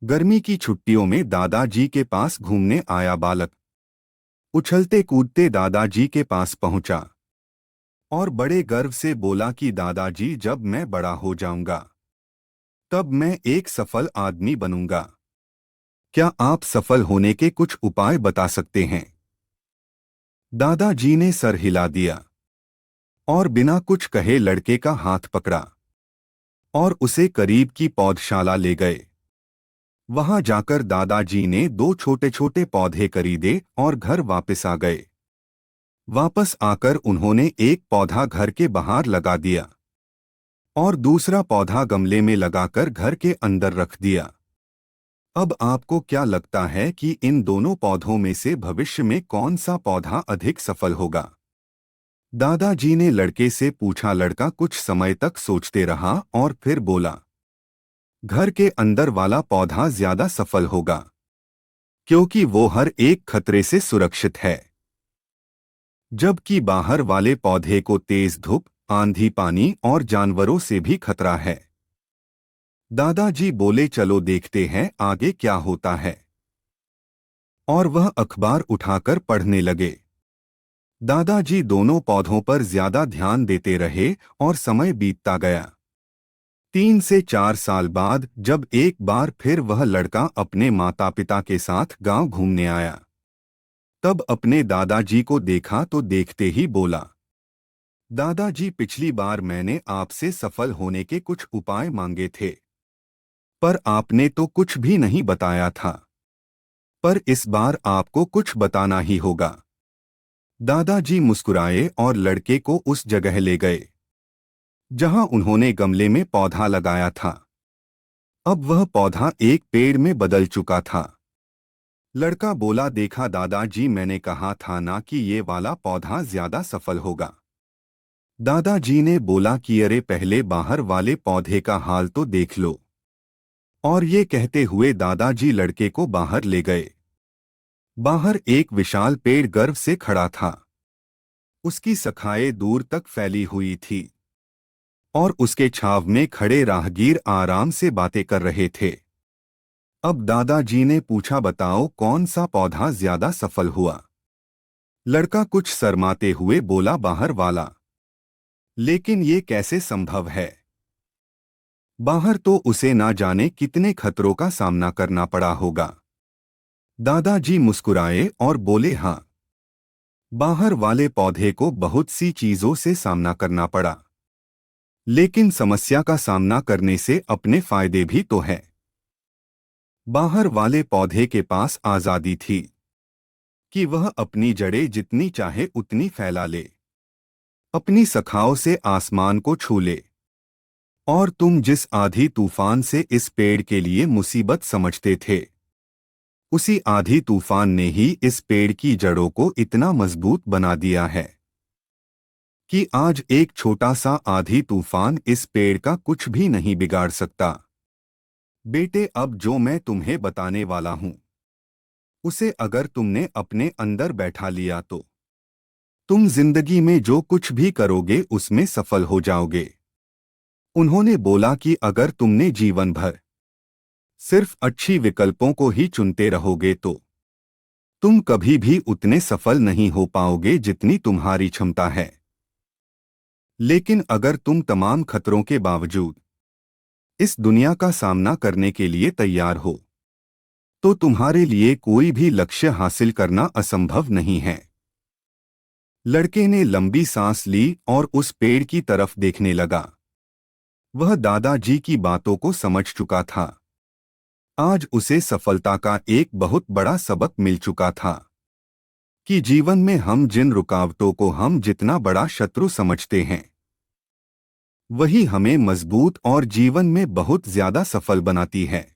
गर्मी की छुट्टियों में दादाजी के पास घूमने आया बालक उछलते कूदते दादाजी के पास पहुंचा और बड़े गर्व से बोला कि दादाजी, जब मैं बड़ा हो जाऊंगा तब मैं एक सफल आदमी बनूंगा। क्या आप सफल होने के कुछ उपाय बता सकते हैं? दादाजी ने सर हिला दिया और बिना कुछ कहे लड़के का हाथ पकड़ा और उसे करीब की पौधशाला ले गए। वहां जाकर दादाजी ने दो छोटे छोटे पौधे खरीदे और घर वापस आ गए। वापस आकर उन्होंने एक पौधा घर के बाहर लगा दिया और दूसरा पौधा गमले में लगाकर घर के अंदर रख दिया। अब आपको क्या लगता है कि इन दोनों पौधों में से भविष्य में कौन सा पौधा अधिक सफल होगा? दादाजी ने लड़के से पूछा। लड़का कुछ समय तक सोचते रहा और फिर बोला, घर के अंदर वाला पौधा ज्यादा सफल होगा, क्योंकि वो हर एक खतरे से सुरक्षित है, जबकि बाहर वाले पौधे को तेज धूप, आंधी, पानी और जानवरों से भी खतरा है। दादाजी बोले, चलो देखते हैं आगे क्या होता है। और वह अखबार उठाकर पढ़ने लगे। दादाजी दोनों पौधों पर ज्यादा ध्यान देते रहे और समय बीतता गया। 3 से 4 साल बाद जब एक बार फिर वह लड़का अपने माता पिता के साथ गांव घूमने आया, तब अपने दादाजी को देखा तो देखते ही बोला, दादाजी, पिछली बार मैंने आपसे सफल होने के कुछ उपाय मांगे थे, पर आपने तो कुछ भी नहीं बताया था। पर इस बार आपको कुछ बताना ही होगा। दादाजी मुस्कुराए और लड़के को उस जगह ले गए जहां उन्होंने गमले में पौधा लगाया था। अब वह पौधा एक पेड़ में बदल चुका था। लड़का बोला, देखा दादाजी, मैंने कहा था ना कि ये वाला पौधा ज्यादा सफल होगा। दादाजी ने बोला कि अरे, पहले बाहर वाले पौधे का हाल तो देख लो। और ये कहते हुए दादाजी लड़के को बाहर ले गए। बाहर एक विशाल पेड़ गर्व से खड़ा था। उसकी शाखाएं दूर तक फैली हुई थी और उसके छाव में खड़े राहगीर आराम से बातें कर रहे थे। अब दादाजी ने पूछा, बताओ कौन सा पौधा ज्यादा सफल हुआ? लड़का कुछ शर्माते हुए बोला, बाहर वाला। लेकिन ये कैसे संभव है? बाहर तो उसे ना जाने कितने खतरों का सामना करना पड़ा होगा। दादाजी मुस्कुराए और बोले, हाँ, बाहर वाले पौधे को बहुत सी चीजों से सामना करना पड़ा, लेकिन समस्या का सामना करने से अपने फायदे भी तो है। बाहर वाले पौधे के पास आजादी थी कि वह अपनी जड़ें जितनी चाहे उतनी फैला ले, अपनी शाखाओं से आसमान को छू ले। और तुम जिस आधी तूफान से इस पेड़ के लिए मुसीबत समझते थे, उसी आधी तूफान ने ही इस पेड़ की जड़ों को इतना मजबूत बना दिया है कि आज एक छोटा सा आधी तूफान इस पेड़ का कुछ भी नहीं बिगाड़ सकता। बेटे, अब जो मैं तुम्हें बताने वाला हूं, उसे अगर तुमने अपने अंदर बैठा लिया तो तुम जिंदगी में जो कुछ भी करोगे उसमें सफल हो जाओगे। उन्होंने बोला कि अगर तुमने जीवन भर सिर्फ अच्छी विकल्पों को ही चुनते रहोगे तो तुम कभी भी उतने सफल नहीं हो पाओगे जितनी तुम्हारी क्षमता है। लेकिन अगर तुम तमाम खतरों के बावजूद इस दुनिया का सामना करने के लिए तैयार हो, तो तुम्हारे लिए कोई भी लक्ष्य हासिल करना असंभव नहीं है। लड़के ने लंबी सांस ली और उस पेड़ की तरफ देखने लगा। वह दादाजी की बातों को समझ चुका था। आज उसे सफलता का एक बहुत बड़ा सबक मिल चुका था कि जीवन में हम जिन रुकावटों को हम जितना बड़ा शत्रु समझते हैं, वही हमें मजबूत और जीवन में बहुत ज्यादा सफल बनाती है।